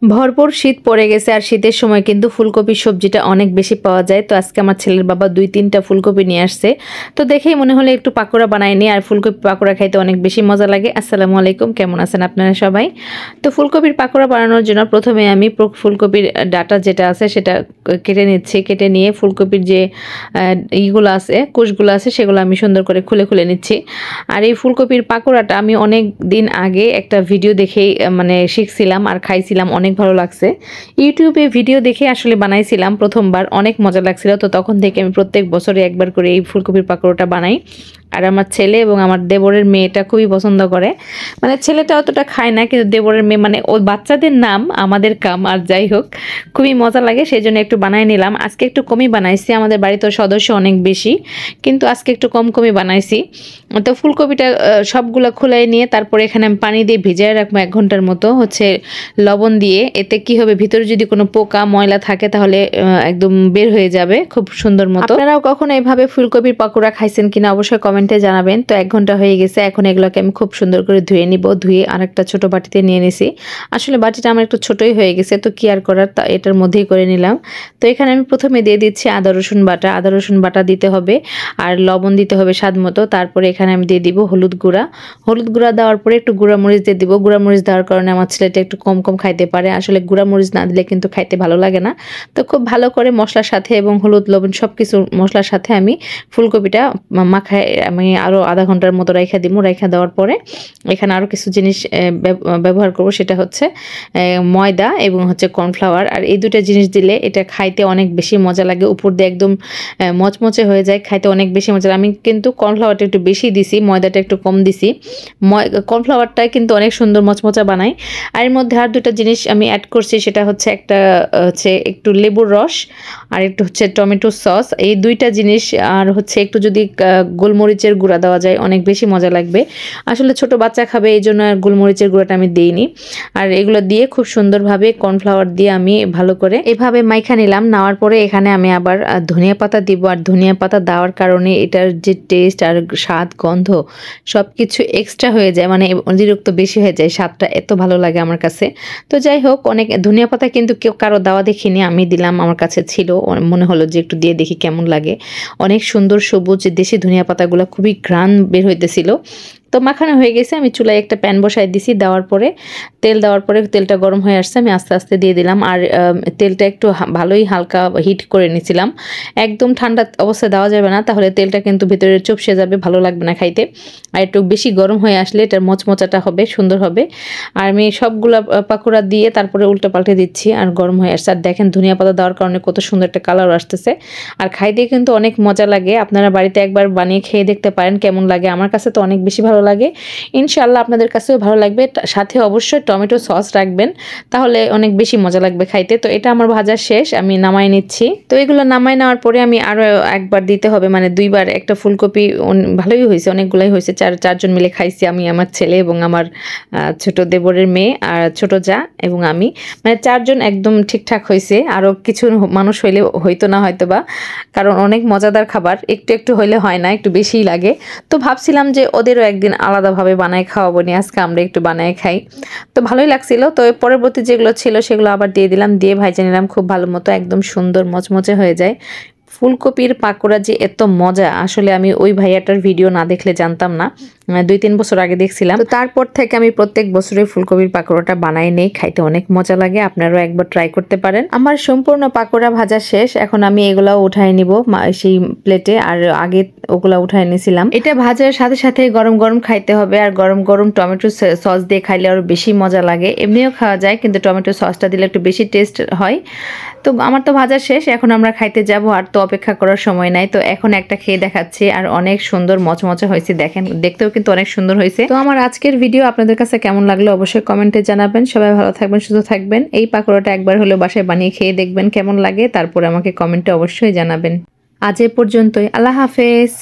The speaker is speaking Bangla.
ভরপুর শীত পড়ে গেছে আর শীতের সময় কিন্তু ফুলকপির সবজিটা অনেক বেশি পাওয়া যায়। তো আজকে আমার ছেলের বাবা 2-3টা ফুলকপি নিয়ে আসছে। তো দেখেই মনে হলো একটু পাকোড়া বানাই নি, আর ফুলকপি পাকোড়া খাইতে অনেক বেশি মজা লাগে। আসসালামু আলাইকুম, কেমন আছেন আপনারা সবাই? তো ফুলকপির পাকোড়া বানানোর জন্য প্রথমে আমি ফুলকপির ডাটা যেটা আছে সেটা কেটে নিচ্ছি। কেটে নিয়ে ফুলকপির যে ইগুলো আছে, কোষগুলো আছে, সেগুলো আমি সুন্দর করে খুলে খুলে নিচ্ছি। আর এই ফুলকপির পাকোড়াটা আমি অনেক দিন আগে একটা ভিডিও দেখেই মানে শিখছিলাম আর খাইছিলাম, অনেক ভালো লাগছে। ইউটিউবে ভিডিও দেখে আসলে বানাইছিলাম প্রথমবার, অনেক মজা লাগছিল। তো তখন থেকে আমি প্রত্যেক বছরে একবার করে এই ফুলকপির পাকোড়াটা বানাই। আর আমার ছেলে এবং আমার দেবরের মেয়েটা খুবই পছন্দ করে। মানে ছেলেটা অতটা খায় না, কিন্তু দেবরের মেয়ে মানে ওই বাচ্চাদের নাম আমাদের কাম। আর যাই হোক, খুবই মজা লাগে, সেই জন্য একটু বানাই নিলাম। আজকে একটু কমই বানাইছি, আমাদের বাড়িতে সদস্য অনেক বেশি, কিন্তু আজকে একটু কমই বানাইছি। তো ফুলকপিটা সবগুলো খুলাই নিয়ে তারপরে এখানে আমি পানি দিয়ে ভিজিয়ে রাখবো 1 ঘন্টার মতো, লবণ দিয়ে। এতে কি হবে, ভিতরে যদি কোনো পোকা ময়লা থাকে তাহলে একদম বের হয়ে যাবে খুব সুন্দর মতো। আপনারাও কখনো এভাবে ফুলকপির পাকোড়া খাইছেন কিনা অবশ্যই কমেন্টে জানাবেন। তো 1 ঘন্টা হয়ে গেছে, এখন এগুলোকে আমি খুব সুন্দর করে ধুয়ে নিব। ধুয়ে আরেকটা ছোট বাটিতে নিয়ে নিছি। আসলে বাটিটা আমার একটু ছোটই হয়ে গেছে, তো কি আর করার, তা এটার মধ্যেই করে নিলাম। তো এখানে আমি প্রথমে দিয়ে দিচ্ছি আদা রসুন বাটা। আদা রসুন বাটা দিতে হবে, আর লবণ দিতে হবে স্বাদ মতো। তারপরে এখানে আমি দিয়ে দিব হলুদ গুঁড়া। হলুদ গুঁড়া দেওয়ার পরে একটু গুঁড়ামরিচ দিয়ে দিব। গুঁড়ামরিচ দেওয়ার কারণে আমার ছেলেটা একটু কম খাইতে পারে। আসলে গুঁড়ামরিচ না দিলে কিন্তু খাইতে ভালো লাগে না। তো খুব ভালো করে মশলার সাথে এবং হলুদ লবণ সব কিছু মশলার সাথে আমি ফুলকপিটা মাখায় আমি আরও আধা ঘন্টার মতো রেখে দিব। রেখে দেওয়ার পরে এখানে আরও কিছু জিনিস ব্যবহার করব, সেটা হচ্ছে ময়দা এবং কর্নফ্লাওয়ার। আর এই দুটো জিনিস দিলে এটা খাইতে অনেক বেশি মজা লাগে। উপর দিয়ে একদম মচমচে হয়ে যায়, খাইতে অনেক বেশি মজা। আমি কিন্তু কর্নফ্লাওয়ারটা একটু বেশি দিছি, ময়দাটা একটু কম দিছি। কর্নফ্লাওয়ারটা কিন্তু অনেক সুন্দর মচমচা বানায়। আর এর মধ্যে আর দুটো জিনিস আমি অ্যাড করছি, সেটা হচ্ছে একটা একটু লেবুর রস, আর একটু টমেটো সস। এই দুইটা জিনিস, আর একটু যদি গোলমরিচের গুঁড়া দেওয়া যায় অনেক বেশি মজা লাগবে। আসলে ছোট বাচ্চা খাবে, এই জন্য গোলমরিচের গুঁড়াটা আমি দিইনি। আর এগুলো দিয়ে খুব সুন্দরভাবে কর্নফ্লাওয়ার দিয়ে আমি ভালো করে এভাবে মাইখা নিলাম। নেওয়ার পরে এখানে আমি আবার ধনিয়া পাতা দিব। আর ধনিয়া পাতা দেওয়ার কারণে এটার যে টেস্ট আর স্বাদ গন্ধ সব কিছু এক্সট্রা হয়ে যায়, মানে অতিরিক্ত বেশি হয়ে যায়, স্বাদটা এত ভালো লাগে আমার কাছে। তো যাই হোক, অনেক ধনিয়া পাতা কিন্তু কেউ কারো দেওয়া দেখিনি, আমি দিলাম, আমার কাছে ছিল, মনে হলো যে একটু দিয়ে দেখি কেমন লাগে। অনেক সুন্দর সবুজ দেশি ধনিয়া পাতাগুলো, খুবই ঘ্রাণ বের হইতেছিল। তো মাখানো হয়ে গেছে, আমি চুলায় একটা প্যান বসাই দিছি। দেওয়ার পরে তেলটা গরম হয়ে আসছে, আমি আস্তে আস্তে দিয়ে দিলাম। আর তেলটা একটু ভালোই হালকা হিট করে নিয়েছিলাম। একদম ঠান্ডা অবস্থায় দেওয়া যাবে না, তাহলে তেলটা কিন্তু ভিতরে চুপসে যাবে, ভালো লাগবে না খাইতে। আর একটু বেশি গরম হয়ে আসলে এটার মচমচাটা হবে, সুন্দর হবে। আর আমি সবগুলা পাকোড়া দিয়ে তারপরে উল্টে পাল্টে দিচ্ছি, আর গরম হয়ে আসছে। আর দেখেন ধনিয়া পাতা দেওয়ার কারণে কত সুন্দর একটা কালার আসতেছে। আর খাইতে কিন্তু অনেক মজা লাগে। আপনারা বাড়িতে একবার বানিয়ে খেয়ে দেখতে পারেন কেমন লাগে। আমার কাছে তো অনেক বেশি ভালো লাগে, ইনশাআল্লাহ আপনাদের কাছেও ভালো লাগবে। সাথে অবশ্যই টমেটো সস রাখবেন, তাহলে অনেক বেশি মজা লাগবে খাইতে। তো এটা আমার ভাজা শেষ, আমি নামাই নিচ্ছি। তো এগুলো নামাই নেওয়ার পরে আমি আরও একবার দিতে হবে, মানে 2বার। একটা ফুলকপি ভালোই হয়েছে, অনেকগুলাই হয়েছে, চারজন মিলে খাইছি, আমি, আমার ছেলে এবং আমার ছোট দেবরের মেয়ে আর ছোট যা এবং আমি, মানে 4 জন একদম ঠিকঠাক হয়েছে। আরও কিছু মানুষ হইলে হইতো না হয়তো বা, কারণ অনেক মজাদার খাবার, একটু একটু হইলে হয় না, একটু বেশিই লাগে। তো ভাবছিলাম যে ওদেরও একদিন আলাদাভাবে বানায় খাওয়াবো নি, আজকে আমরা একটু বানায় খাই। তো ভালোই লাগছিল। তো পরবর্তী যেগুলো ছিল সেগুলো আবার দিয়ে দিলাম, দিয়ে ভাইজা নিলাম খুব ভালো মতো, একদম সুন্দর মচমচে হয়ে যায়। ফুলকপির পাকোড়া যে এত মজা, আসলে আমি ওই ভাইয়াটার ভিডিও না দেখলে জানতাম না। 2-3 বছর আগে দেখছিলাম। তো তারপর থেকে আমি প্রত্যেক বছরে ফুলকপির পাকোড়াটা বানাই নেই, খাইতে অনেক মজা লাগে। আপনারাও একবার ট্রাই করতে পারেন। আমার সম্পূর্ণ পাকোড়া ভাজা শেষ, এখন আমি এগুলাও উঠাই নিব সেই প্লেটে। আর আগে ওগুলা উঠাই নিয়েছিলাম। এটা ভাজার সাথে সাথে গরম গরম খাইতে হবে, আর গরম গরম টমেটো সস দিয়ে খাইলে আরো বেশি মজা লাগে। এমনিও খাওয়া যায়, কিন্তু টমেটো সসটা দিলে একটু বেশি টেস্ট হয়। তো আমার তো ভাজা শেষ, এখন আমরা খাইতে যাব। আর তো অপেক্ষা করার সময় নাই, তো এখন একটা খেয়ে দেখাচ্ছি। আর অনেক সুন্দর মচমচে হয়েছে, দেখেন, দেখতেও কিন্তু অনেক সুন্দর হয়েছে। তো আমার আজকের ভিডিও আপনাদের কাছে কেমন লাগলো অবশ্যই কমেন্টে জানাবেন। সবাই ভালো থাকবেন, সুস্থ থাকবেন। এই পাকোড়াটা একবার হলেও বাসায় বানিয়ে খেয়ে দেখবেন কেমন লাগে, তারপরে আমাকে কমেন্টে অবশ্যই জানাবেন। আজ এ পর্যন্তই, আল্লাহ হাফেজ।